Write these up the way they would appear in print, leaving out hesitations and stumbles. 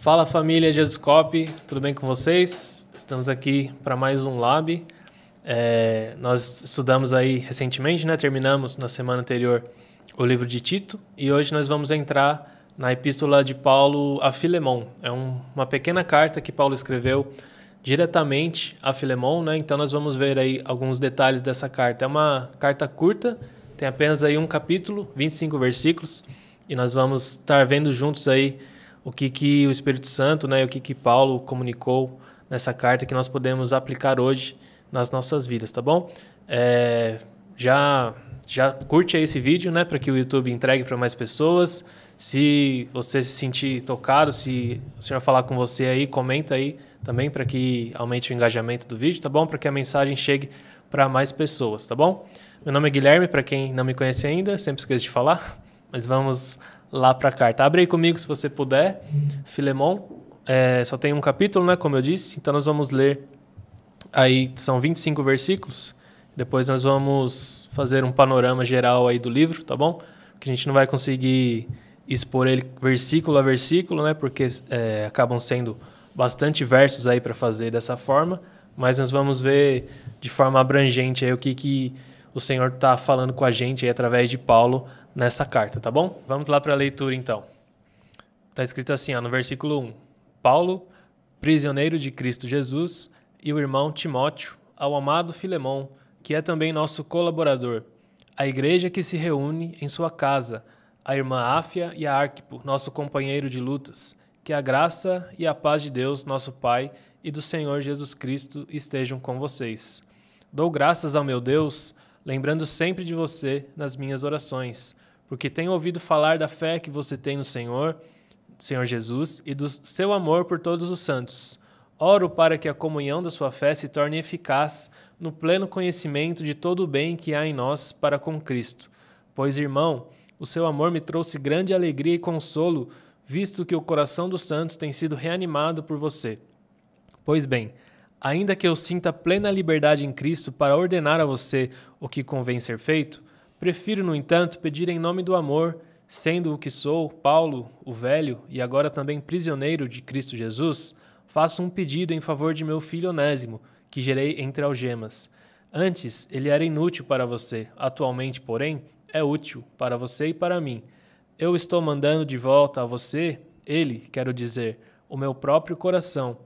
Fala família Jesuscope, tudo bem com vocês? Estamos aqui para mais um Lab. Nós estudamos aí recentemente, terminamos na semana anterior o livro de Tito e hoje nós vamos entrar na epístola de Paulo a Filemon. É uma pequena carta que Paulo escreveu diretamente a Filemon, Então nós vamos ver aí alguns detalhes dessa carta. É uma carta curta, tem apenas aí um capítulo, 25 versículos, e nós vamos estar vendo juntos aí o que o Espírito Santo, o que Paulo comunicou nessa carta que nós podemos aplicar hoje nas nossas vidas, tá bom? Já curte aí esse vídeo, para que o YouTube entregue para mais pessoas. Se você se sentir tocado, se o Senhor falar com você aí, comenta aí também para que aumente o engajamento do vídeo, tá bom? Para que a mensagem chegue para mais pessoas, tá bom? Meu nome é Guilherme, para quem não me conhece ainda, sempre esqueço de falar, mas vamos lá para a carta. Abre aí comigo se você puder, Filemon. Só tem um capítulo, como eu disse, então nós vamos ler aí, são 25 versículos, depois nós vamos fazer um panorama geral aí do livro, tá bom? Porque a gente não vai conseguir expor ele versículo a versículo, porque acabam sendo bastante versos aí para fazer dessa forma, mas nós vamos ver de forma abrangente aí o que o Senhor está falando com a gente aí através de Paulo nessa carta, tá bom? Vamos lá para a leitura então. Está escrito assim, no versículo 1. Paulo, prisioneiro de Cristo Jesus, e o irmão Timóteo, ao amado Filemon, que é também nosso colaborador, a igreja que se reúne em sua casa, a irmã Áfia e a Arquipo, nosso companheiro de lutas, que a graça e a paz de Deus, nosso Pai, e do Senhor Jesus Cristo estejam com vocês. Dou graças ao meu Deus, lembrando sempre de você nas minhas orações, porque tenho ouvido falar da fé que você tem no Senhor Jesus, e do seu amor por todos os santos. Oro para que a comunhão da sua fé se torne eficaz no pleno conhecimento de todo o bem que há em nós para com Cristo. Pois, irmão, o seu amor me trouxe grande alegria e consolo, visto que o coração dos santos tem sido reanimado por você. Pois bem, ainda que eu sinta plena liberdade em Cristo para ordenar a você o que convém ser feito, prefiro, no entanto, pedir em nome do amor, sendo o que sou, Paulo, o velho, e agora também prisioneiro de Cristo Jesus, faço um pedido em favor de meu filho Onésimo, que gerei entre algemas. Antes, ele era inútil para você, atualmente, porém, é útil para você e para mim. Eu estou mandando de volta a você, quero dizer, o meu próprio coração.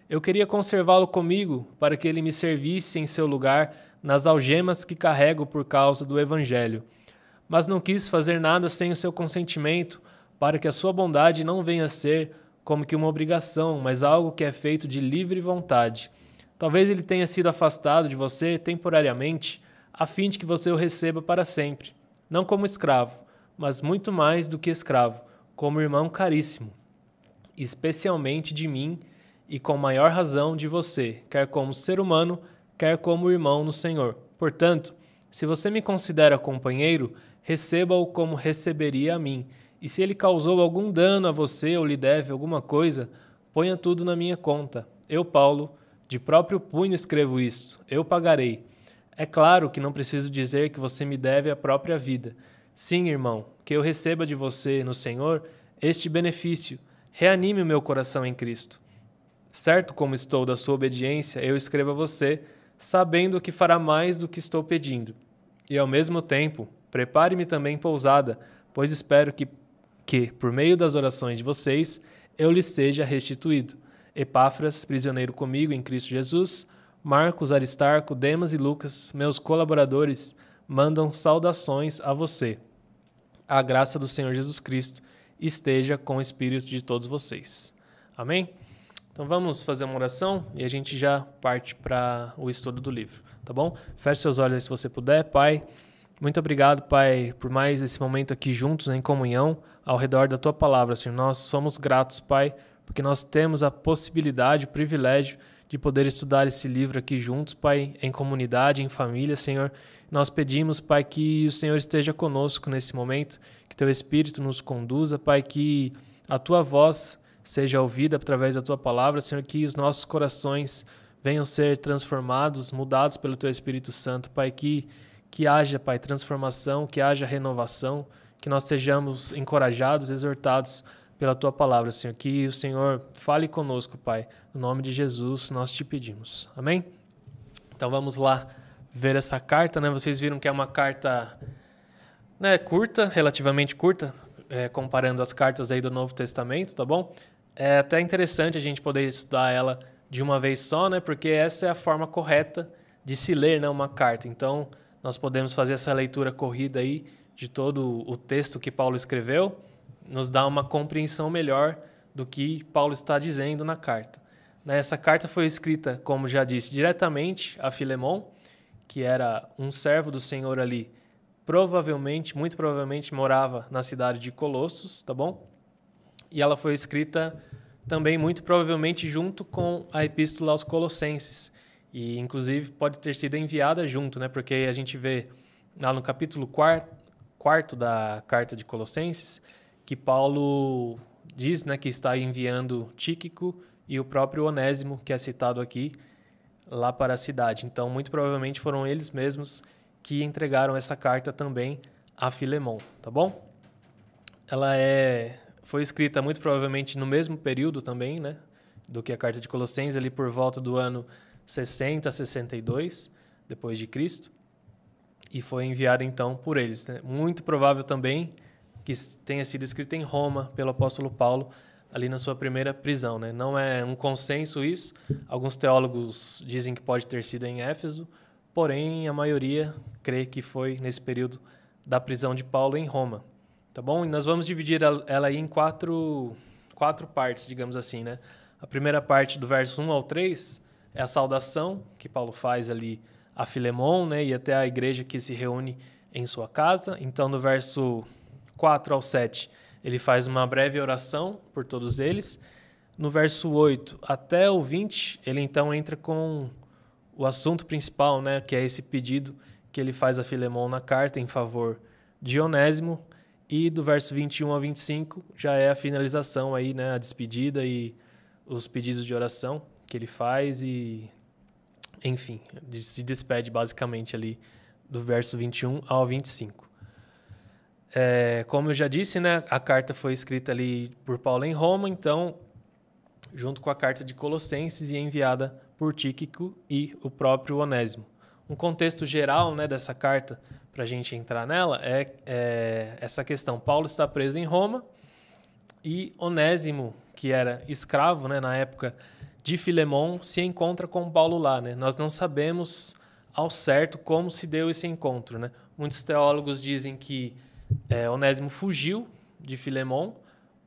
Eu queria conservá-lo comigo para que ele me servisse em seu lugar nas algemas que carrego por causa do Evangelho. Mas não quis fazer nada sem o seu consentimento, para que a sua bondade não venha a ser como que uma obrigação, mas algo que é feito de livre vontade. Talvez ele tenha sido afastado de você temporariamente, a fim de que você o receba para sempre, não como escravo, mas muito mais do que escravo, como irmão caríssimo, especialmente de mim e com maior razão de você, quer como ser humano, quer como irmão no Senhor. Portanto, se você me considera companheiro, receba-o como receberia a mim. E se ele causou algum dano a você ou lhe deve alguma coisa, ponha tudo na minha conta. Eu, Paulo, de próprio punho escrevo isto. Eu pagarei. É claro que não preciso dizer que você me deve a própria vida. Sim, irmão, que eu receba de você no Senhor este benefício. Reanime o meu coração em Cristo. Certo como estou da sua obediência, eu escrevo a você, sabendo que fará mais do que estou pedindo. E ao mesmo tempo, prepare-me também pousada, pois espero que, por meio das orações de vocês, eu lhes seja restituído. Epáfras, prisioneiro comigo em Cristo Jesus, Marcos, Aristarco, Demas e Lucas, meus colaboradores, mandam saudações a você. A graça do Senhor Jesus Cristo esteja com o espírito de todos vocês. Amém? Então vamos fazer uma oração e a gente já parte para o estudo do livro, tá bom? Feche seus olhos aí se você puder. Pai, muito obrigado, Pai, por mais esse momento aqui juntos em comunhão ao redor da Tua palavra, Senhor. Nós somos gratos, Pai, porque nós temos a possibilidade, o privilégio de poder estudar esse livro aqui juntos, Pai, em comunidade, em família, Senhor. Nós pedimos, Pai, que o Senhor esteja conosco nesse momento, que Teu Espírito nos conduza, Pai, que a Tua voz seja ouvida através da Tua palavra, Senhor, que os nossos corações venham ser transformados, mudados pelo Teu Espírito Santo, Pai, que haja, Pai, transformação, que haja renovação, que nós sejamos encorajados, exortados pela tua palavra, Senhor. Que o Senhor fale conosco, Pai. No nome de Jesus nós te pedimos. Amém? Então vamos lá ver essa carta, né? Vocês viram que é uma carta, né, curta, relativamente curta, comparando as cartas aí do Novo Testamento, tá bom? É até interessante a gente poder estudar ela de uma vez só, né? Porque essa é a forma correta de se ler, né, uma carta. Então, nós podemos fazer essa leitura corrida aí de todo o texto que Paulo escreveu, nos dá uma compreensão melhor do que Paulo está dizendo na carta. Essa carta foi escrita, como já disse, diretamente a Filemon, que era um servo do Senhor ali, muito provavelmente morava na cidade de Colossos, tá bom? E ela foi escrita também muito provavelmente junto com a Epístola aos Colossenses. E, inclusive, pode ter sido enviada junto, né? Porque a gente vê lá no capítulo 4 da carta de Colossenses que Paulo diz, né, que está enviando Tíquico e o próprio Onésimo, que é citado aqui, lá para a cidade. Então, muito provavelmente foram eles mesmos que entregaram essa carta também a Filemon, tá bom? Ela foi escrita muito provavelmente no mesmo período também, né, do que a carta de Colossenses, ali por volta do ano 60 a 62 depois de Cristo, e foi enviada então por eles, né? Muito provável também que tenha sido escrita em Roma pelo apóstolo Paulo ali na sua primeira prisão, né? Não é um consenso isso. Alguns teólogos dizem que pode ter sido em Éfeso, porém a maioria crê que foi nesse período da prisão de Paulo em Roma, tá bom? E nós vamos dividir ela aí em quatro partes, digamos assim, né? A primeira parte, do verso 1 ao 3, é a saudação que Paulo faz ali a Filemon, né, e até a igreja que se reúne em sua casa. Então, do verso 4 ao 7, ele faz uma breve oração por todos eles. No verso 8 até o 20, ele então entra com o assunto principal, né, que é esse pedido que ele faz a Filemon na carta em favor de Onésimo. E do verso 21 ao 25 já é a finalização aí, né, a despedida e os pedidos de oração que ele faz e, enfim, se despede basicamente ali do verso 21 ao 25. Como eu já disse, né, a carta foi escrita ali por Paulo em Roma, então, junto com a carta de Colossenses, e enviada por Tíquico e o próprio Onésimo. Um contexto geral, né, dessa carta, para a gente entrar nela, é essa questão. Paulo está preso em Roma e Onésimo, que era escravo, né, na época de Filemon, se encontra com Paulo lá, né? Nós não sabemos ao certo como se deu esse encontro, né? Muitos teólogos dizem que Onésimo fugiu de Filemon,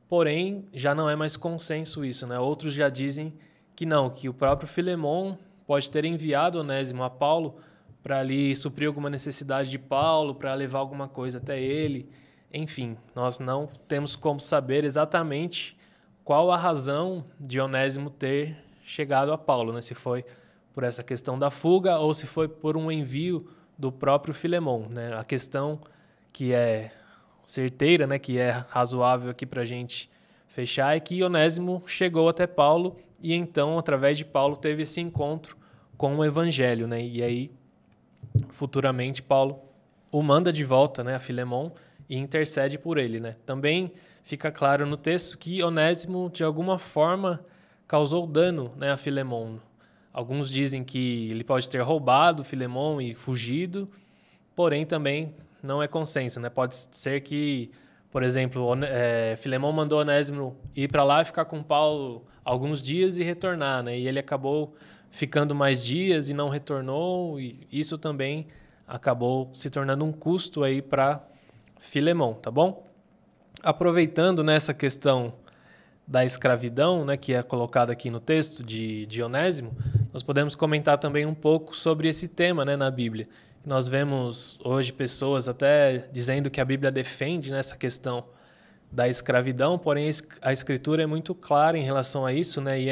porém já não é mais consenso isso, né? Outros já dizem que não, que o próprio Filemon pode ter enviado Onésimo a Paulo para ali suprir alguma necessidade de Paulo, para levar alguma coisa até ele. Enfim, nós não temos como saber exatamente qual a razão de Onésimo ter chegado a Paulo, né? Se foi por essa questão da fuga ou se foi por um envio do próprio Filemon, né? A questão que é certeira, né, que é razoável aqui para a gente fechar, é que Onésimo chegou até Paulo e então, através de Paulo, teve esse encontro com o Evangelho, né? E aí, futuramente, Paulo o manda de volta, né, a Filemon e intercede por ele, né? Também fica claro no texto que Onésimo, de alguma forma, causou dano, né, a Filemon. Alguns dizem que ele pode ter roubado Filemon e fugido, porém também não é consenso, né? Pode ser que, por exemplo, Filemon mandou Onésimo ir para lá e ficar com Paulo alguns dias e retornar, né? E ele acabou ficando mais dias e não retornou, e isso também acabou se tornando um custo aí para Filemon, tá bom? Aproveitando nessa questão da escravidão, né, que é colocada aqui no texto de Onésimo, nós podemos comentar também um pouco sobre esse tema, né, na Bíblia. Nós vemos hoje pessoas até dizendo que a Bíblia defende nessa questão da escravidão, porém a Escritura é muito clara em relação a isso, né, e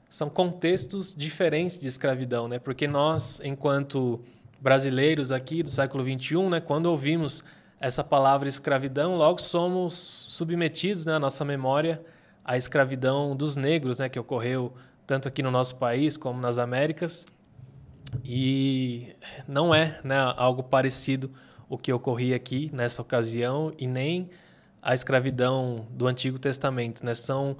são contextos diferentes de escravidão, né, porque nós, enquanto brasileiros aqui do século XXI, né, quando ouvimos essa palavra escravidão, logo somos submetidos, né, à nossa memória à escravidão dos negros, né, que ocorreu tanto aqui no nosso país como nas Américas, e não é, né, algo parecido o que ocorria aqui nessa ocasião, e nem a escravidão do Antigo Testamento, né? São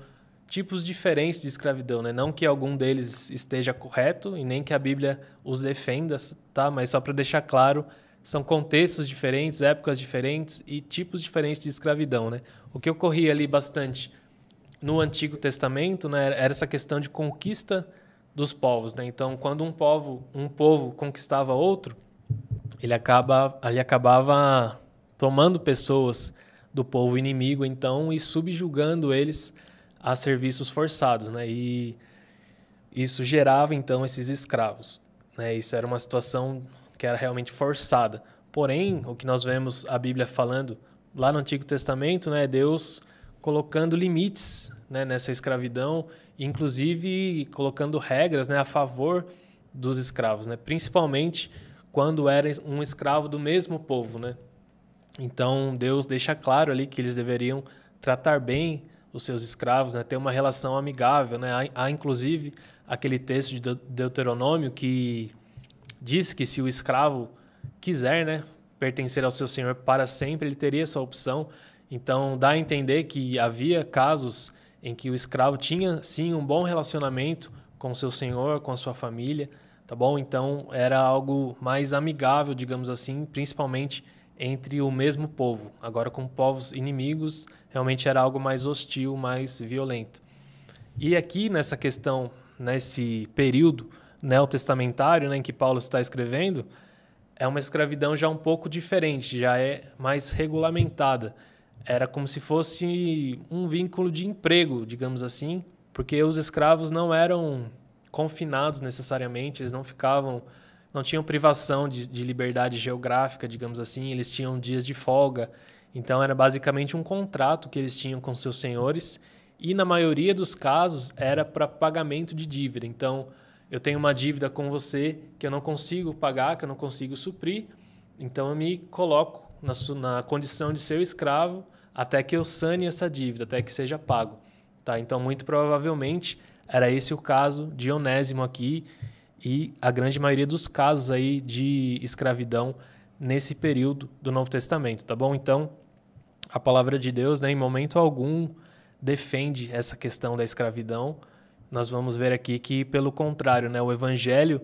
tipos diferentes de escravidão, né? Não que algum deles esteja correto e nem que a Bíblia os defenda, tá? Mas só para deixar claro, são contextos diferentes, épocas diferentes e tipos diferentes de escravidão, né? O que ocorria ali bastante no Antigo Testamento, né, era essa questão de conquista dos povos, né? Então, quando um povo conquistava outro, ele acabava tomando pessoas do povo inimigo, então, e subjugando eles a serviços forçados, né? E isso gerava, então, esses escravos, né? Isso era uma situação que era realmente forçada. Porém, o que nós vemos a Bíblia falando lá no Antigo Testamento, né, é Deus colocando limites, né, nessa escravidão, inclusive colocando regras, né, a favor dos escravos, né? Principalmente quando era um escravo do mesmo povo, né? Então, Deus deixa claro ali que eles deveriam tratar bem os seus escravos, né? Ter uma relação amigável, né? Há inclusive aquele texto de Deuteronômio que diz que se o escravo quiser, né, pertencer ao seu senhor para sempre, ele teria essa opção. Então, dá a entender que havia casos em que o escravo tinha, sim, um bom relacionamento com o seu senhor, com a sua família, tá bom? Então, era algo mais amigável, digamos assim, principalmente entre o mesmo povo. Agora, com povos inimigos, realmente era algo mais hostil, mais violento. E aqui, nessa questão, nesse período neotestamentário, né, em que Paulo está escrevendo, é uma escravidão já um pouco diferente, já é mais regulamentada. Era como se fosse um vínculo de emprego, digamos assim, porque os escravos não eram confinados necessariamente, eles não tinham privação de liberdade geográfica, digamos assim, eles tinham dias de folga. Então era basicamente um contrato que eles tinham com seus senhores e na maioria dos casos era para pagamento de dívida. Então eu tenho uma dívida com você que eu não consigo pagar, que eu não consigo suprir, então eu me coloco na condição de ser escravo até que eu sane essa dívida, até que seja pago. Tá? Então, muito provavelmente, era esse o caso de Onésimo aqui e a grande maioria dos casos aí de escravidão nesse período do Novo Testamento. Tá bom? Então, a palavra de Deus, né, em momento algum, defende essa questão da escravidão. Nós vamos ver aqui que, pelo contrário, né, o Evangelho,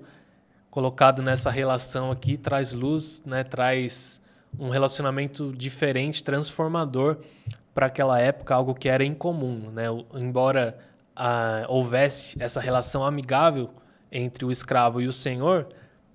colocado nessa relação aqui, traz luz, né, traz um relacionamento diferente, transformador para aquela época, algo que era incomum, né? Embora houvesse essa relação amigável entre o escravo e o senhor,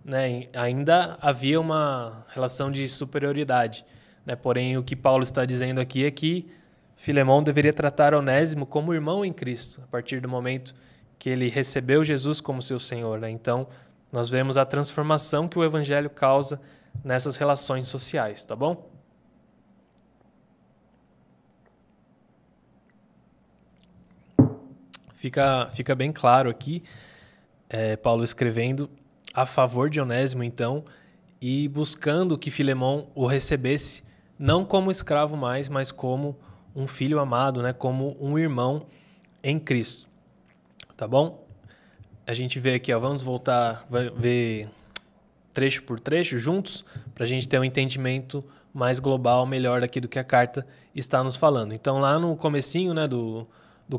né, ainda havia uma relação de superioridade, né? Porém, o que Paulo está dizendo aqui é que Filemão deveria tratar Onésimo como irmão em Cristo, a partir do momento que ele recebeu Jesus como seu Senhor, né? Então, nós vemos a transformação que o Evangelho causa nessas relações sociais, tá bom? Fica bem claro aqui, Paulo escrevendo a favor de Onésimo, então, e buscando que Filemão o recebesse não como escravo mais, mas como um filho amado, né? Como um irmão em Cristo, tá bom? A gente vê aqui, ó, vamos voltar, ver trecho por trecho juntos, para a gente ter um entendimento mais global, melhor daqui do que a carta está nos falando. Então, lá no comecinho, né, do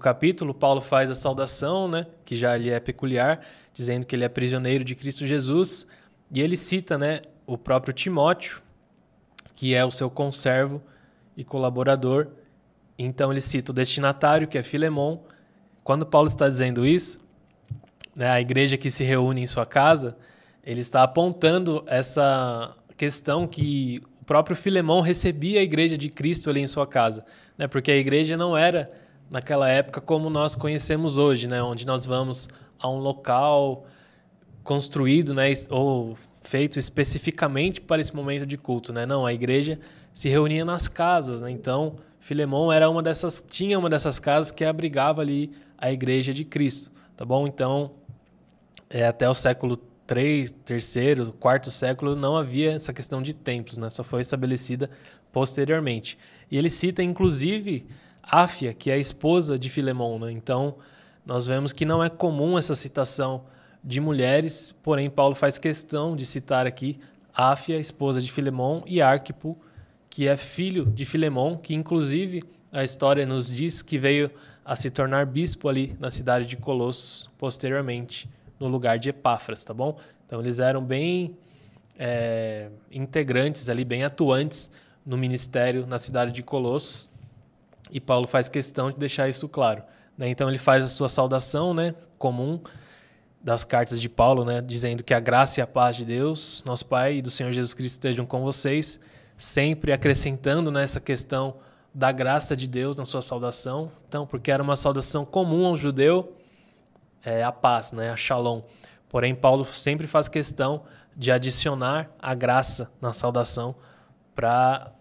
capítulo, Paulo faz a saudação, né, que já lhe é peculiar, dizendo que ele é prisioneiro de Cristo Jesus, e ele cita, né, o próprio Timóteo, que é o seu conservo e colaborador. Então, ele cita o destinatário, que é Filemão. Quando Paulo está dizendo isso, né, a igreja que se reúne em sua casa, ele está apontando essa questão que o próprio Filemão recebia a igreja de Cristo ali em sua casa, né? Porque a igreja não era, naquela época, como nós conhecemos hoje, né? Onde nós vamos a um local construído, né, ou feito especificamente para esse momento de culto, né? Não, a igreja se reunia nas casas, né? Então, Filemão tinha uma dessas casas que abrigava ali a igreja de Cristo, tá bom? Então, até o século terceiro, quarto século, não havia essa questão de templos, né? Só foi estabelecida posteriormente. E ele cita, inclusive, Áfia, que é a esposa de Filemão, né? Então, nós vemos que não é comum essa citação de mulheres, porém, Paulo faz questão de citar aqui Áfia, esposa de Filemão, e Arquipo, que é filho de Filemon, que inclusive a história nos diz que veio a se tornar bispo ali na cidade de Colossos, posteriormente, no lugar de Epáfras, tá bom? Então eles eram bem integrantes ali, bem atuantes no ministério na cidade de Colossos, e Paulo faz questão de deixar isso claro, né? Então ele faz a sua saudação, né, comum das cartas de Paulo, né, dizendo que a graça e a paz de Deus, nosso Pai, e do Senhor Jesus Cristo estejam com vocês, sempre acrescentando nessa questão da graça de Deus na sua saudação. Então, porque era uma saudação comum ao judeu, a paz, né, a shalom. Porém, Paulo sempre faz questão de adicionar a graça na saudação para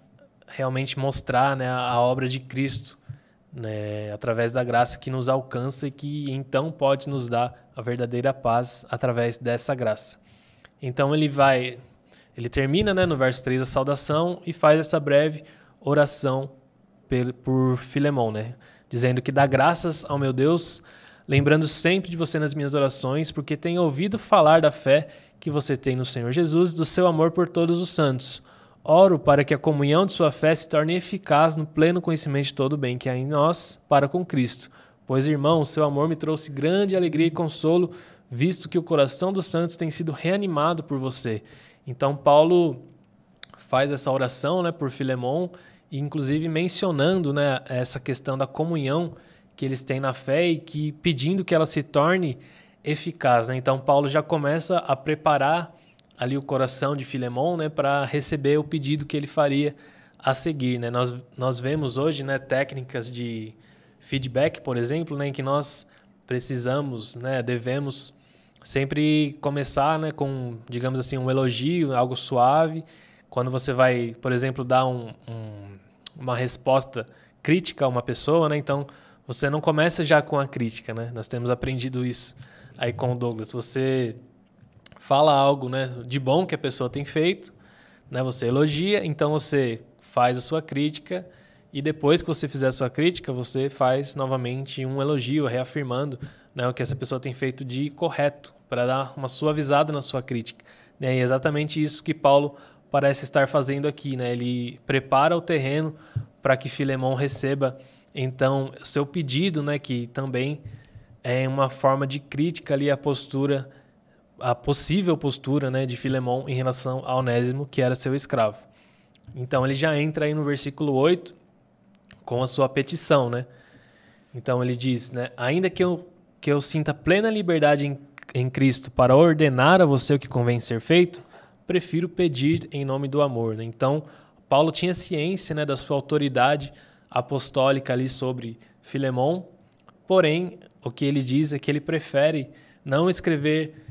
realmente mostrar, né, a obra de Cristo, né, através da graça que nos alcança e que então pode nos dar a verdadeira paz através dessa graça. Então ele termina, né, no verso 3 a saudação e faz essa breve oração por Filemon, né, dizendo que dá graças ao meu Deus, lembrando sempre de você nas minhas orações, porque tenho ouvido falar da fé que você tem no Senhor Jesus, do seu amor por todos os santos. Oro para que a comunhão de sua fé se torne eficaz no pleno conhecimento de todo o bem que há em nós para com Cristo. Pois, irmão, seu amor me trouxe grande alegria e consolo, visto que o coração dos santos tem sido reanimado por você. Então, Paulo faz essa oração, né, por Filemon, inclusive mencionando, né, essa questão da comunhão que eles têm na fé e que pedindo que ela se torne eficaz, né? Então, Paulo já começa a preparar ali o coração de Filemon, né, para receber o pedido que ele faria a seguir, né? Nós vemos hoje, né, técnicas de feedback, por exemplo, né, em que nós precisamos, né, devemos sempre começar, né, com, digamos assim, um elogio, algo suave. Quando você vai, por exemplo, dar uma resposta crítica a uma pessoa, né, então você não começa já com a crítica, né? Nós temos aprendido isso aí com o Douglas. Você fala algo, né, de bom que a pessoa tem feito, né, você elogia, então você faz a sua crítica e depois que você fizer a sua crítica, você faz novamente um elogio, reafirmando, né, o que essa pessoa tem feito de correto, para dar uma suavizada na sua crítica, né? E é exatamente isso que Paulo parece estar fazendo aqui, né? Ele prepara o terreno para que Filemon receba, então, o seu pedido, né, que também é uma forma de crítica ali à postura, a possível postura, né, de Filemon em relação a Onésimo, que era seu escravo. Então ele já entra aí no versículo 8 com a sua petição, né? Então ele diz, né, ainda que eu sinta plena liberdade em Cristo para ordenar a você o que convém ser feito, prefiro pedir em nome do amor, né? Então Paulo tinha ciência, né, da sua autoridade apostólica ali sobre Filemon, porém o que ele diz é que ele prefere não escrever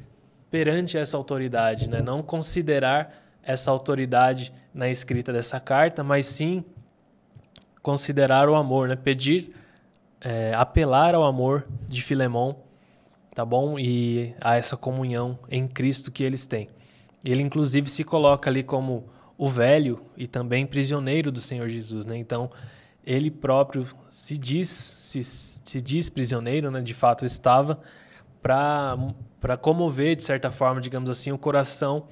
perante essa autoridade, né? Não considerar essa autoridade na escrita dessa carta, mas sim considerar o amor, né? Pedir, apelar ao amor de Filemon, tá bom? E a essa comunhão em Cristo que eles têm. Ele inclusive se coloca ali como o velho e também prisioneiro do Senhor Jesus, né? Então ele próprio se diz prisioneiro, né? De fato estava, para comover, de certa forma, digamos assim, o coração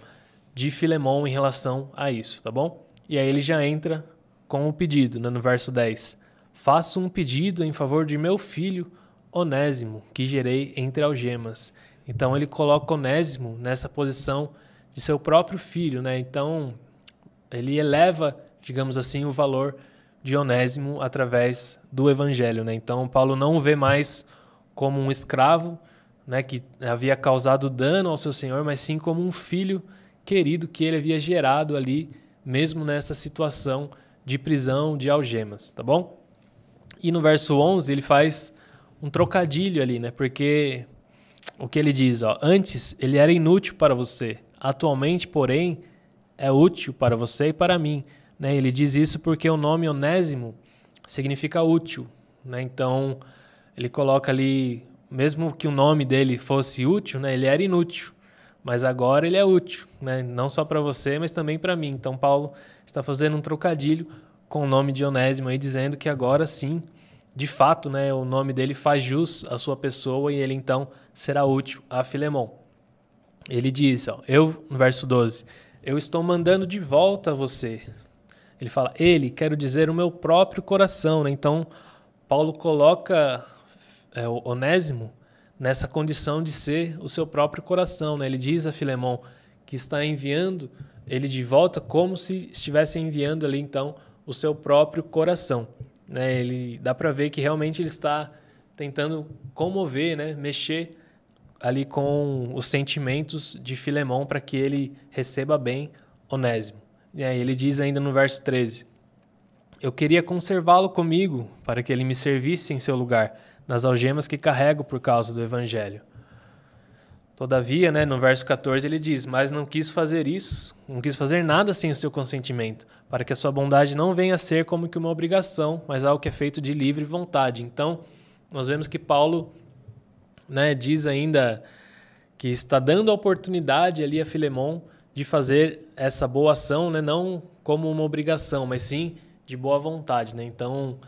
de Filemon em relação a isso, tá bom? E aí ele já entra com o pedido, né, no verso 10. Faço um pedido em favor de meu filho Onésimo, que gerei entre algemas. Então ele coloca Onésimo nessa posição de seu próprio filho, né? Então ele eleva, digamos assim, o valor de Onésimo através do evangelho, né? Então Paulo não o vê mais como um escravo, né, que havia causado dano ao seu senhor, mas sim como um filho querido que ele havia gerado ali, mesmo nessa situação de prisão, de algemas, tá bom? E no verso 11 ele faz um trocadilho ali, né, porque o que ele diz, ó, antes ele era inútil para você, atualmente, porém, é útil para você e para mim, né? Ele diz isso porque o nome Onésimo significa útil, né? Então ele coloca ali, mesmo que o nome dele fosse útil, né, ele era inútil, mas agora ele é útil, né, não só para você, mas também para mim. Então Paulo está fazendo um trocadilho com o nome de Onésimo aí, dizendo que agora sim, de fato, né, o nome dele faz jus à sua pessoa e ele então será útil a Filemon. Ele diz, ó, no verso 12, eu estou mandando de volta a você. Ele fala, ele, quero dizer, o meu próprio coração, né? Então, Paulo coloca o Onésimo nessa condição de ser o seu próprio coração, né? Ele diz a Filemon que está enviando ele de volta como se estivesse enviando ali, então, o seu próprio coração, né? Ele dá para ver que realmente ele está tentando comover, né? Mexer ali com os sentimentos de Filemon para que ele receba bem Onésimo. E aí ele diz ainda no verso 13, eu queria conservá-lo comigo para que ele me servisse em seu lugar, nas algemas que carrego por causa do Evangelho. Todavia, né, no verso 14 ele diz, mas não quis fazer isso, não quis fazer nada sem o seu consentimento, para que a sua bondade não venha a ser como que uma obrigação, mas algo que é feito de livre vontade. Então, nós vemos que Paulo, né, diz ainda que está dando a oportunidade ali a Filemon de fazer essa boa ação, né, não como uma obrigação, mas sim de boa vontade, né? Então,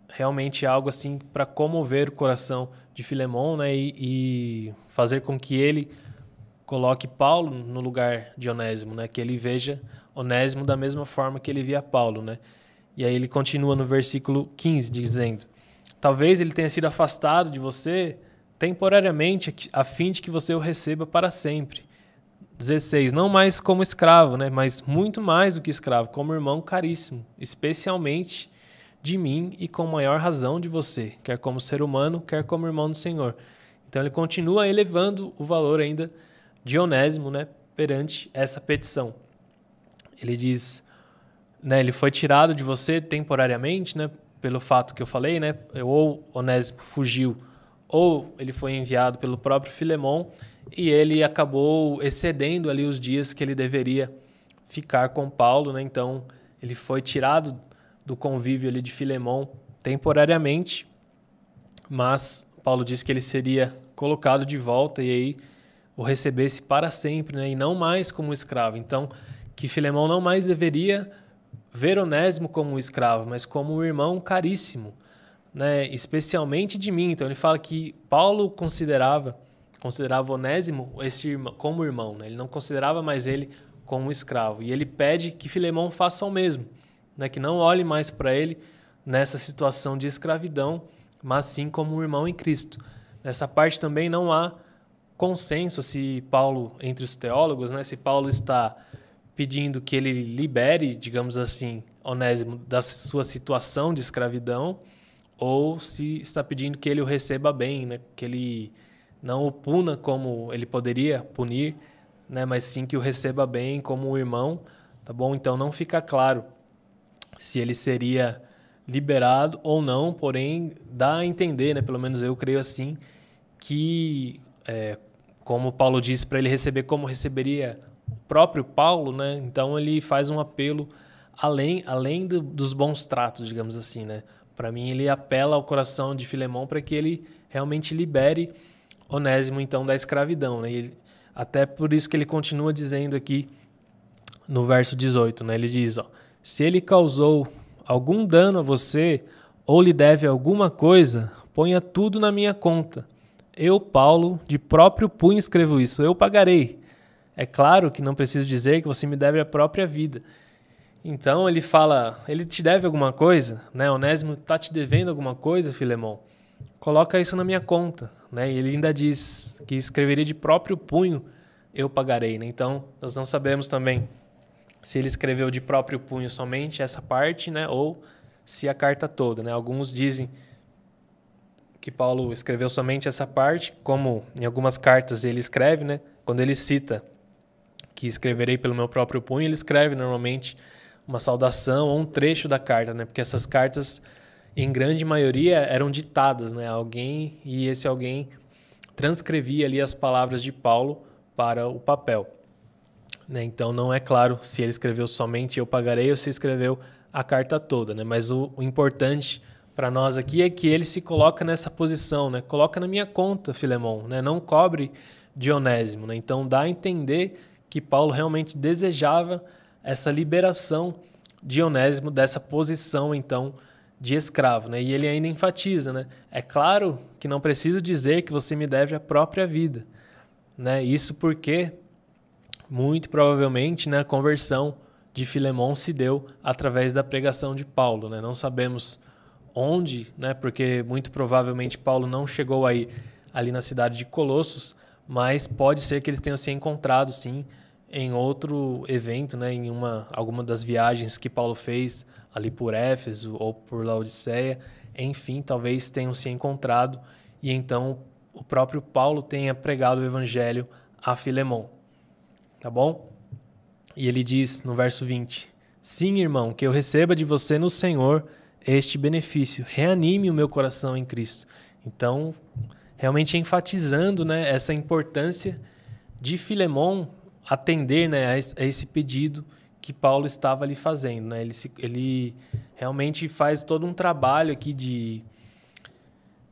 realmente algo assim para comover o coração de Filemon, né, e fazer com que ele coloque Paulo no lugar de Onésimo, né, que ele veja Onésimo da mesma forma que ele via Paulo, né? E aí ele continua no versículo 15 dizendo, talvez ele tenha sido afastado de você temporariamente a fim de que você o receba para sempre. 16, não mais como escravo, né, mas muito mais do que escravo, como irmão caríssimo, especialmente de mim e com maior razão de você, quer como ser humano, quer como irmão do Senhor. Então ele continua elevando o valor ainda de Onésimo, né, perante essa petição. Ele diz, né, ele foi tirado de você temporariamente, né, pelo fato que eu falei, né, ou Onésimo fugiu, ou ele foi enviado pelo próprio Filemon e ele acabou excedendo ali os dias que ele deveria ficar com Paulo, né? Então ele foi tirado do convívio ali de Filemon temporariamente, mas Paulo disse que ele seria colocado de volta e aí o recebesse para sempre, né? E não mais como escravo. Então, que Filemon não mais deveria ver Onésimo como um escravo, mas como um irmão caríssimo, né? Especialmente de mim. Então ele fala que Paulo considerava Onésimo como irmão, né? Ele não considerava mais ele como um escravo. E ele pede que Filemon faça o mesmo, né? Que não olhe mais para ele nessa situação de escravidão, mas sim como um irmão em Cristo. Nessa parte também não há consenso se Paulo, entre os teólogos, né? Se Paulo está pedindo que ele libere, digamos assim, Onésimo da sua situação de escravidão, ou se está pedindo que ele o receba bem, né? Que ele não o puna como ele poderia punir, né? Mas sim que o receba bem como um irmão, tá bom? Então não fica claro se ele seria liberado ou não, porém dá a entender, né? Pelo menos eu creio assim, que como Paulo disse para ele receber como receberia o próprio Paulo, né? Então ele faz um apelo além dos bons tratos, digamos assim, né? Para mim ele apela ao coração de Filemon para que ele realmente libere Onésimo então da escravidão, né? E até por isso que ele continua dizendo aqui no verso 18, né? Ele diz, se ele causou algum dano a você ou lhe deve alguma coisa, ponha tudo na minha conta. Eu, Paulo, de próprio punho escrevo isso, eu pagarei. É claro que não preciso dizer que você me deve a própria vida. Então ele fala, ele te deve alguma coisa, né? Onésimo está te devendo alguma coisa, Filemon? Coloca isso na minha conta, né? E ele ainda diz que escreveria de próprio punho, eu pagarei, né? Então nós não sabemos também se ele escreveu de próprio punho somente essa parte, né? Ou se a carta toda, né? Alguns dizem que Paulo escreveu somente essa parte, como em algumas cartas ele escreve, né? Quando ele cita que escreverei pelo meu próprio punho, ele escreve normalmente uma saudação ou um trecho da carta, né? Porque essas cartas, em grande maioria, eram ditadas, né? Alguém, e esse alguém transcrevia ali as palavras de Paulo para o papel, né? Então não é claro se ele escreveu somente eu pagarei ou se escreveu a carta toda, né? Mas o importante para nós aqui é que ele se coloca nessa posição, né? Coloca na minha conta, Filemon, né? Não cobre de Onésimo, né? Então dá a entender que Paulo realmente desejava essa liberação de Onésimo dessa posição, então, de escravo, né? E ele ainda enfatiza, né? É claro que não preciso dizer que você me deve a própria vida, né? Isso porque, muito provavelmente, né, a conversão de Filemon se deu através da pregação de Paulo, né? Não sabemos onde, né? Porque muito provavelmente Paulo não chegou a ir ali na cidade de Colossos, mas pode ser que eles tenham se encontrado, sim, em outro evento, né? Em alguma das viagens que Paulo fez ali por Éfeso ou por Laodiceia. Enfim, talvez tenham se encontrado e então o próprio Paulo tenha pregado o evangelho a Filemon. Tá bom? E ele diz no verso 20: Sim, irmão, que eu receba de você no Senhor este benefício. Reanime o meu coração em Cristo. Então, realmente enfatizando, né, essa importância de Filemon atender, né, a esse pedido que Paulo estava ali fazendo. Né? Ele realmente faz todo um trabalho aqui de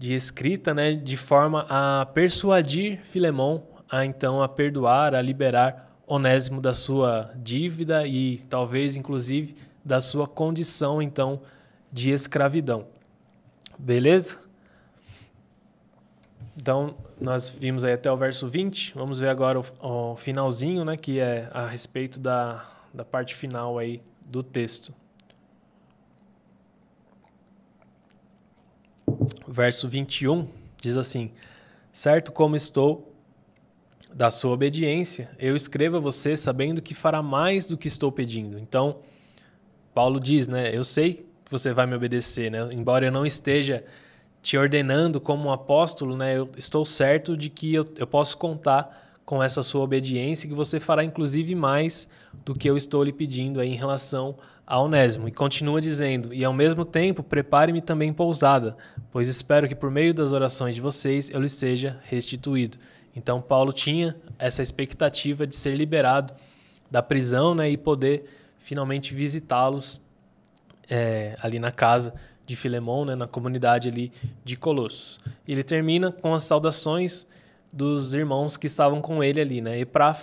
escrita, né, de forma a persuadir Filemon então a perdoar, a liberar Onésimo da sua dívida e talvez, inclusive, da sua condição, então, de escravidão. Beleza? Então, nós vimos aí até o verso 20. Vamos ver agora o finalzinho, né, que é a respeito da parte final aí do texto. Verso 21 diz assim: Certo como estou da sua obediência, eu escrevo a você sabendo que fará mais do que estou pedindo. Então, Paulo diz, né, eu sei que você vai me obedecer, né, embora eu não esteja te ordenando como um apóstolo, né, eu estou certo de que eu posso contar com essa sua obediência e que você fará inclusive mais do que eu estou lhe pedindo aí em relação a Onésimo. E continua dizendo, e ao mesmo tempo prepare-me também pousada, pois espero que por meio das orações de vocês eu lhe seja restituído. Então, Paulo tinha essa expectativa de ser liberado da prisão, né, e poder finalmente visitá-los ali na casa de Filemon, né, na comunidade ali de Colossos. E ele termina com as saudações dos irmãos que estavam com ele ali, né?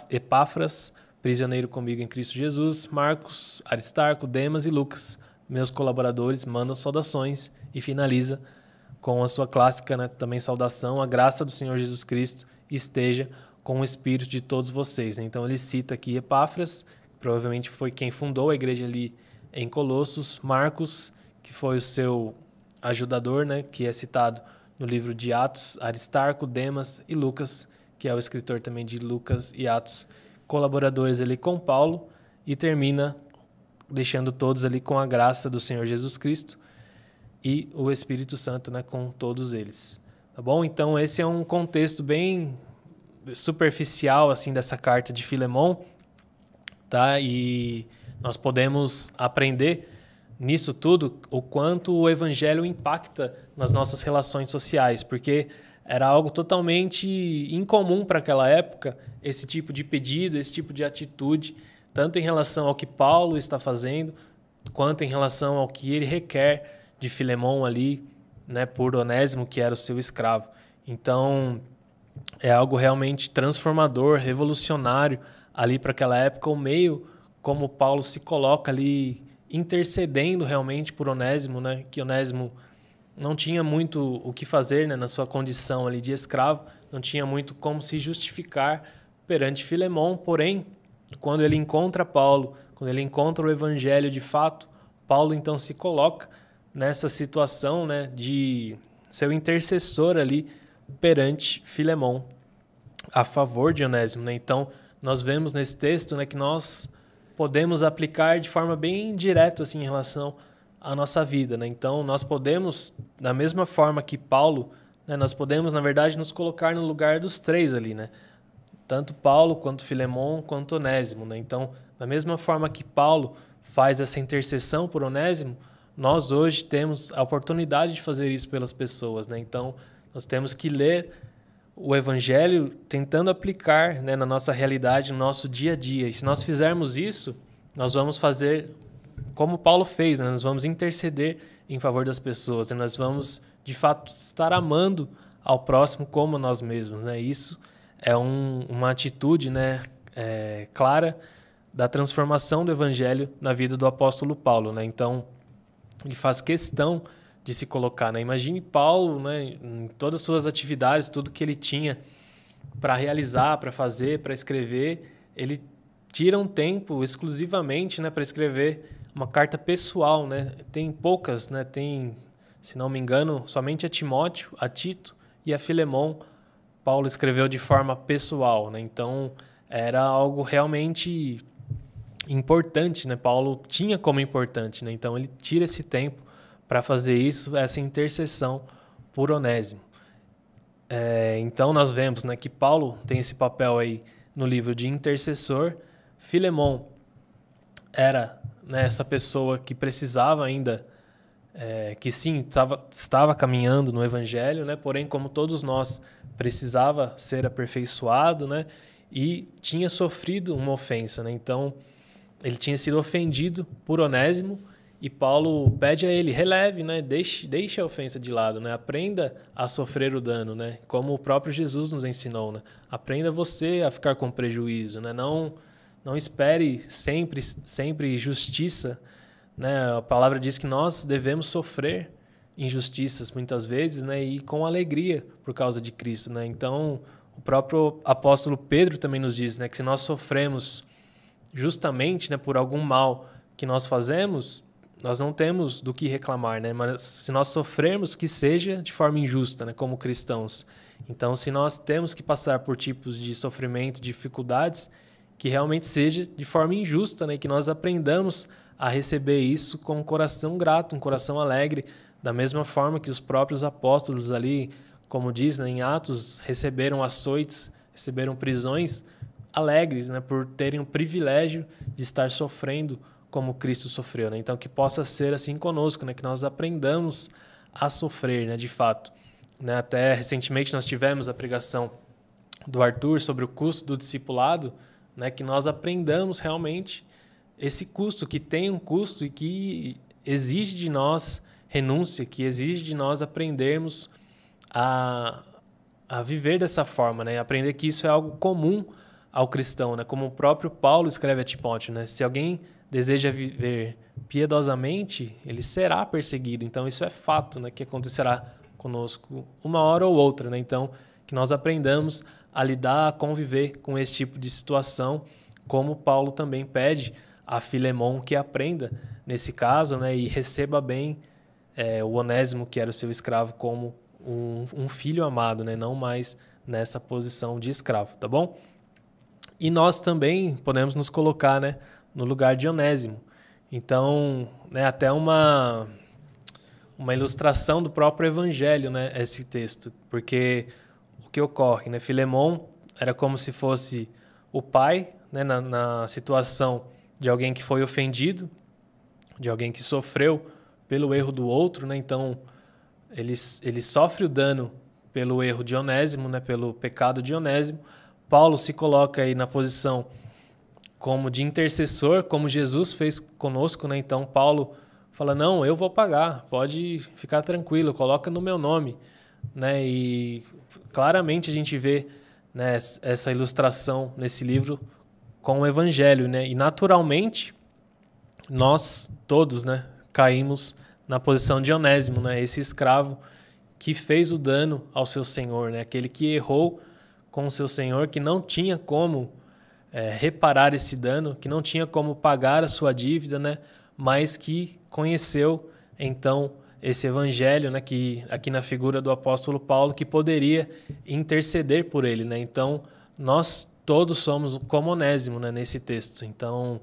Epáfras, prisioneiro comigo em Cristo Jesus, Marcos, Aristarco, Demas e Lucas, meus colaboradores, mandam saudações e finaliza com a sua clássica, né, também saudação, a graça do Senhor Jesus Cristo esteja com o espírito de todos vocês. Né? Então ele cita aqui Epáfras, que provavelmente foi quem fundou a igreja ali em Colossos, Marcos, que foi o seu ajudador, né, que é citado no livro de Atos, Aristarco, Demas e Lucas, que é o escritor também de Lucas e Atos, colaboradores ali com Paulo, e termina deixando todos ali com a graça do Senhor Jesus Cristo e o Espírito Santo, né, com todos eles. Tá bom? Então esse é um contexto bem superficial assim dessa carta de Filemon, tá? E nós podemos aprender nisso tudo o quanto o evangelho impacta nas nossas relações sociais, porque era algo totalmente incomum para aquela época esse tipo de pedido, esse tipo de atitude, tanto em relação ao que Paulo está fazendo, quanto em relação ao que ele requer de Filemon ali, né, por Onésimo, que era o seu escravo. Então, é algo realmente transformador, revolucionário ali para aquela época, o meio como Paulo se coloca ali intercedendo realmente por Onésimo, né, que Onésimo não tinha muito o que fazer, né, na sua condição ali de escravo, não tinha muito como se justificar perante Filemon, porém, quando ele encontra Paulo, quando ele encontra o evangelho de fato, Paulo então se coloca nessa situação, né, de ser o intercessor ali perante Filemon a favor de Onésimo. Né? Então, nós vemos nesse texto, né, que nós podemos aplicar de forma bem direta assim, em relação à nossa vida. Né? Então, nós podemos, da mesma forma que Paulo, né, nós podemos, na verdade, nos colocar no lugar dos três ali, né? Tanto Paulo, quanto Filemon, quanto Onésimo. Né? Então, da mesma forma que Paulo faz essa intercessão por Onésimo, nós hoje temos a oportunidade de fazer isso pelas pessoas. Né? Então, nós temos que ler o Evangelho tentando aplicar, né, na nossa realidade, no nosso dia a dia. E se nós fizermos isso, nós vamos fazer como Paulo fez, né? Nós vamos interceder em favor das pessoas. Né? Nós vamos, de fato, estar amando ao próximo como nós mesmos. Né? Isso é uma atitude, né, clara da transformação do Evangelho na vida do apóstolo Paulo. Né? Então, ele faz questão de se colocar. Né? Imagine Paulo, né, em todas as suas atividades, tudo que ele tinha para realizar, para fazer, para escrever, ele tira um tempo exclusivamente, né, para escrever uma carta pessoal, né? Tem poucas, né? Tem, se não me engano, somente a Timóteo, a Tito e a Filemon, Paulo escreveu de forma pessoal, né? Então, era algo realmente importante, né? Paulo tinha como importante, né? Então, ele tira esse tempo para fazer isso, essa intercessão por Onésimo. Então, nós vemos, né, que Paulo tem esse papel aí no livro de intercessor. Filemon era, né, essa pessoa que precisava ainda, que sim, estava caminhando no Evangelho, né? Porém, como todos nós, precisava ser aperfeiçoado, né? E tinha sofrido uma ofensa, né? Então, ele tinha sido ofendido por Onésimo e Paulo pede a ele, releve, né? Deixe a ofensa de lado, né? Aprenda a sofrer o dano, né? Como o próprio Jesus nos ensinou, né? Aprenda você a ficar com prejuízo, né? Não espere sempre justiça, né? A palavra diz que nós devemos sofrer injustiças muitas vezes, né? E com alegria por causa de Cristo, né? Então, o próprio apóstolo Pedro também nos diz, né, que se nós sofremos justamente, né, por algum mal que nós fazemos, nós não temos do que reclamar, né? Mas se nós sofrermos, que seja de forma injusta, né, como cristãos. Então, se nós temos que passar por tipos de sofrimento, dificuldades, que realmente seja de forma injusta, né, e que nós aprendamos a receber isso com um coração grato, um coração alegre, da mesma forma que os próprios apóstolos ali, como diz, né, em Atos, receberam açoites, receberam prisões alegres, né, por terem o privilégio de estar sofrendo como Cristo sofreu, né? Então, que possa ser assim conosco, né, que nós aprendamos a sofrer, né, de fato. Né? Até recentemente nós tivemos a pregação do Arthur sobre o custo do discipulado, né, que nós aprendamos realmente esse custo, que tem um custo e que exige de nós renúncia, que exige de nós aprendermos a viver dessa forma, né? Aprender que isso é algo comum ao cristão, né? Como o próprio Paulo escreve a Timóteo, né? Se alguém deseja viver piedosamente, ele será perseguido. Então, isso é fato, né? Que acontecerá conosco uma hora ou outra, né? Então, que nós aprendamos a lidar, a conviver com esse tipo de situação, como Paulo também pede a Filemon que aprenda nesse caso, né? E receba bem o Onésimo, que era o seu escravo, como um filho amado, né? Não mais nessa posição de escravo, tá bom? E nós também podemos nos colocar, né, no lugar de Onésimo. Então, né, até uma ilustração do próprio Evangelho, né, esse texto, porque o que ocorre, né, Filemon era como se fosse o pai, né, na situação de alguém que foi ofendido, de alguém que sofreu pelo erro do outro, né? Então, ele sofre o dano pelo erro de Onésimo, né? Pelo pecado de Onésimo. Paulo se coloca aí na posição como de intercessor, como Jesus fez conosco, né? Então, Paulo fala, não, eu vou pagar, pode ficar tranquilo, coloca no meu nome, né? E claramente a gente vê, né, essa ilustração nesse livro com o Evangelho, né? E naturalmente, nós todos, né, caímos na posição de Onésimo, né? Esse escravo que fez o dano ao seu senhor, né? Aquele que errou com o seu senhor, que não tinha como reparar esse dano, que não tinha como pagar a sua dívida, né? Mas que conheceu então esse evangelho, né? Que aqui na figura do apóstolo Paulo, que poderia interceder por ele, né? Então nós todos somos como Onésimo, né? Nesse texto. Então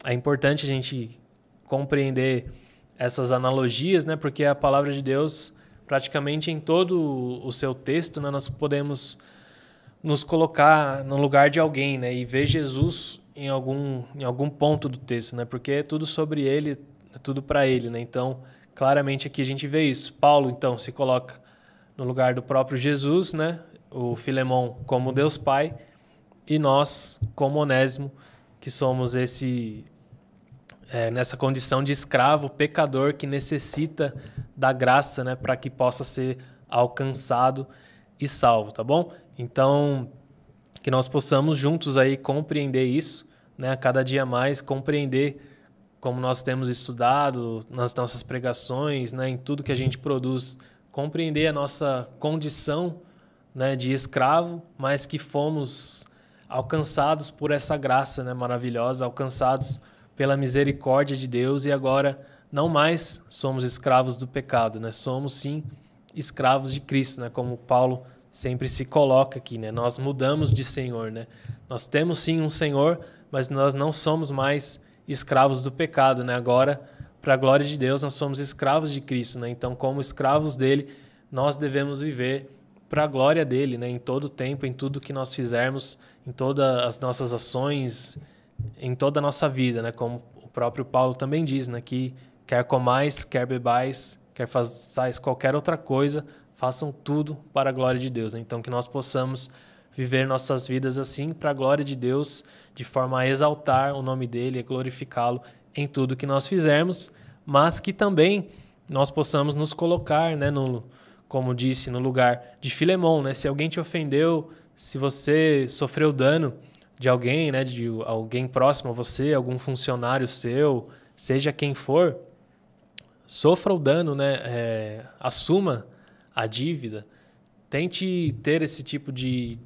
é importante a gente compreender essas analogias, né? Porque a palavra de Deus, praticamente em todo o seu texto, né, nós podemos nos colocar no lugar de alguém, né? E ver Jesus em algum ponto do texto, né? Porque é tudo sobre ele, é tudo para ele, né? Então, claramente aqui a gente vê isso. Paulo, então, se coloca no lugar do próprio Jesus, né? O Filemon como Deus Pai e nós como Onésimo, que somos nessa condição de escravo, pecador, que necessita da graça, né, para que possa ser alcançado e salvo, tá bom? Então, que nós possamos juntos aí compreender isso, né, a cada dia mais, compreender como nós temos estudado nas nossas pregações, né, em tudo que a gente produz, compreender a nossa condição, né, de escravo, mas que fomos alcançados por essa graça, né, maravilhosa, alcançados pela misericórdia de Deus, e agora não mais somos escravos do pecado, né? Somos sim escravos de Cristo, né? Como Paulo sempre se coloca aqui, né? Nós mudamos de Senhor, né? Nós temos sim um Senhor, mas nós não somos mais escravos do pecado, né? Agora, para a glória de Deus, nós somos escravos de Cristo, né? Então, como escravos dele, nós devemos viver para a glória dele, né? Em todo o tempo, em tudo que nós fizermos, em todas as nossas ações, em toda a nossa vida, né? Como o próprio Paulo também diz, né? Que quer comais, quer bebais, quer façais qualquer outra coisa, façam tudo para a glória de Deus, né? Então, que nós possamos viver nossas vidas assim para a glória de Deus, de forma a exaltar o nome dele, a glorificá-lo em tudo que nós fizermos, mas que também nós possamos nos colocar, né, como disse, no lugar de Filemão, né? Se alguém te ofendeu, se você sofreu dano de alguém, né, de alguém próximo a você, algum funcionário seu, seja quem for, sofra o dano, né? Assuma a dívida. Tente ter esse tipo de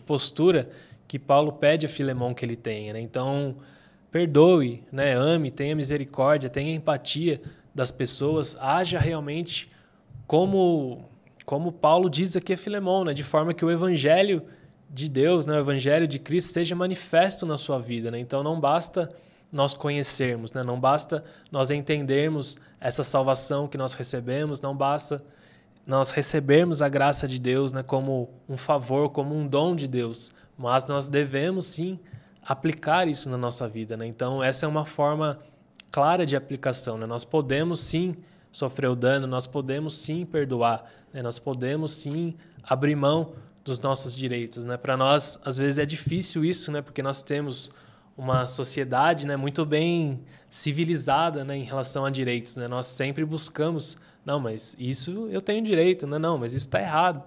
postura que Paulo pede a Filemão que ele tenha, né? Então, perdoe, né? Ame, tenha misericórdia, tenha empatia das pessoas, haja realmente como Paulo diz aqui a Filemão, né? De forma que o evangelho de Deus, né? O evangelho de Cristo seja manifesto na sua vida, né? Então, não basta nós conhecermos, né? Não basta nós entendermos essa salvação que nós recebemos, não basta nós recebermos a graça de Deus, né, como um favor, como um dom de Deus, mas nós devemos sim aplicar isso na nossa vida, né? Então essa é uma forma clara de aplicação, né? Nós podemos sim sofrer o dano, nós podemos sim perdoar, né? Nós podemos sim abrir mão dos nossos direitos, né? Para nós às vezes é difícil isso, né? Porque nós temos uma sociedade, né, muito bem civilizada, né, em relação a direitos, né? Nós sempre buscamos, não, mas isso eu tenho direito, né? Não, mas isso está errado,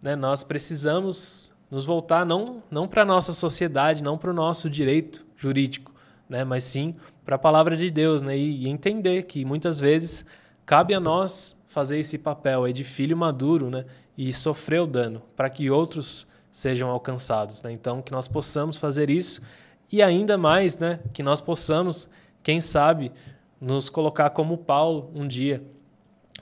né? Nós precisamos nos voltar não para a nossa sociedade, não para o nosso direito jurídico, né? Mas sim para a palavra de Deus, né? E entender que muitas vezes cabe a nós fazer esse papel aí de filho maduro, né? E sofrer o dano para que outros sejam alcançados, né? Então que nós possamos fazer isso. E ainda mais, né, que nós possamos, quem sabe, nos colocar como Paulo um dia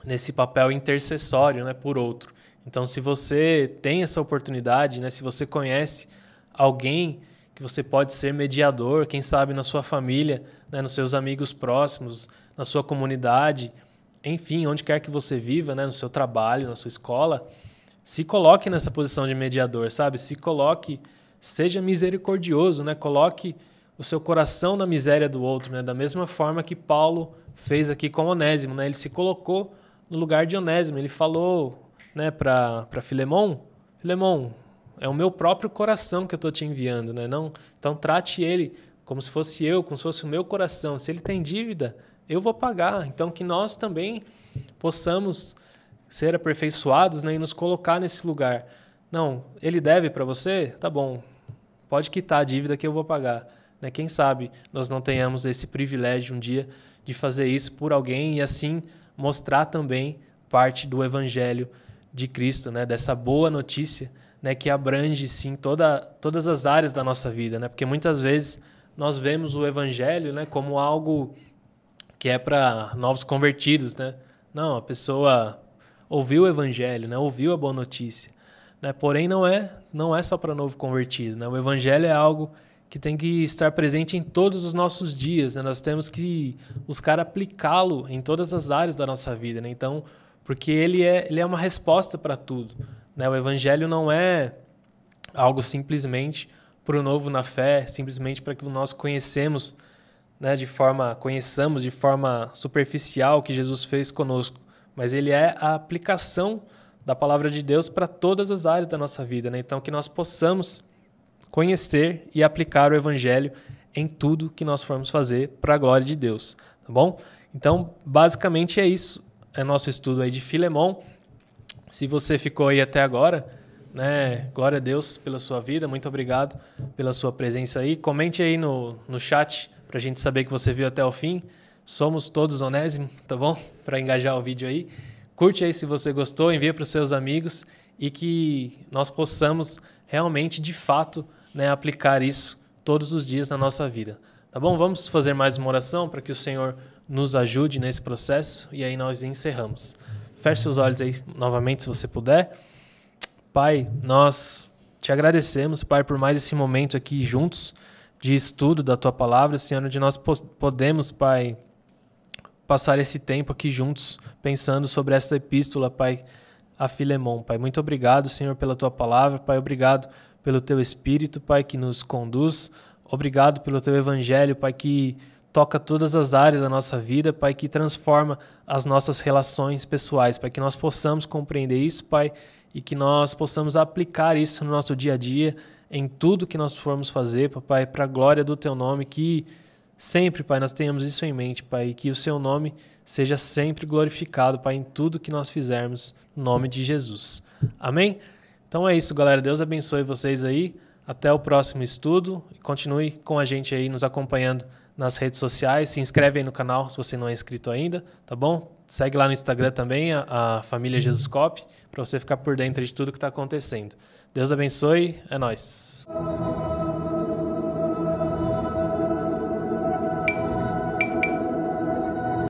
nesse papel intercessório, né, por outro. Então, se você tem essa oportunidade, né, se você conhece alguém que você pode ser mediador, quem sabe na sua família, né, nos seus amigos próximos, na sua comunidade, enfim, onde quer que você viva, né, no seu trabalho, na sua escola, se coloque nessa posição de mediador, sabe? Se coloque, seja misericordioso, né? Coloque o seu coração na miséria do outro, né? Da mesma forma que Paulo fez aqui com Onésimo, né? Ele se colocou no lugar de Onésimo. Ele falou, né, para Filemão, Filemão, é o meu próprio coração que eu estou te enviando, né? Não, então trate ele como se fosse eu, como se fosse o meu coração. Se ele tem dívida, eu vou pagar. Então que nós também possamos ser aperfeiçoados, né, e nos colocar nesse lugar. Não, ele deve para você? Tá bom, pode quitar a dívida que eu vou pagar. Né? Quem sabe nós não tenhamos esse privilégio um dia de fazer isso por alguém e assim mostrar também parte do evangelho de Cristo, né? Dessa boa notícia, né, que abrange sim todas as áreas da nossa vida, né? Porque muitas vezes nós vemos o evangelho, né, como algo que é para novos convertidos, né? Não, a pessoa ouviu o evangelho, né? Ouviu a boa notícia. Né? Porém, não é só para novo convertido. Né? O evangelho é algo que tem que estar presente em todos os nossos dias. Né? Nós temos que buscar aplicá-lo em todas as áreas da nossa vida. Né? Então, porque ele é uma resposta para tudo. Né? O evangelho não é algo simplesmente para o novo na fé, simplesmente para que nós conheçamos, né, conheçamos de forma superficial o que Jesus fez conosco. Mas ele é a aplicação da palavra de Deus para todas as áreas da nossa vida, né? Então, que nós possamos conhecer e aplicar o evangelho em tudo que nós formos fazer para a glória de Deus, tá bom? Então, basicamente é isso, é nosso estudo aí de Filemão. Se você ficou aí até agora, né? Glória a Deus pela sua vida, muito obrigado pela sua presença aí. Comente aí no chat para a gente saber que você viu até o fim. Somos todos Onésimo, tá bom? Para engajar o vídeo aí. Curte aí se você gostou, envia para os seus amigos e que nós possamos realmente, de fato, né, aplicar isso todos os dias na nossa vida. Tá bom? Vamos fazer mais uma oração para que o Senhor nos ajude nesse processo e aí nós encerramos. Feche os olhos aí novamente, se você puder. Pai, nós te agradecemos, Pai, por mais esse momento aqui juntos de estudo da Tua Palavra, Senhor, onde nós podemos, Pai, passar esse tempo aqui juntos, pensando sobre essa epístola, Pai, a Filemon. Pai, muito obrigado, Senhor, pela Tua Palavra. Pai, obrigado pelo Teu Espírito, Pai, que nos conduz. Obrigado pelo Teu Evangelho, Pai, que toca todas as áreas da nossa vida, Pai, que transforma as nossas relações pessoais, Pai, que nós possamos compreender isso, Pai, e que nós possamos aplicar isso no nosso dia a dia, em tudo que nós formos fazer, Pai, para a glória do Teu nome, que sempre, Pai, nós tenhamos isso em mente, Pai, e que o Seu nome seja sempre glorificado, Pai, em tudo que nós fizermos, no nome de Jesus. Amém? Então é isso, galera. Deus abençoe vocês aí. Até o próximo estudo. E continue com a gente aí, nos acompanhando nas redes sociais. Se inscreve aí no canal se você não é inscrito ainda, tá bom? Segue lá no Instagram também, a família Jesuscop, para você ficar por dentro de tudo que está acontecendo. Deus abençoe. É nóis.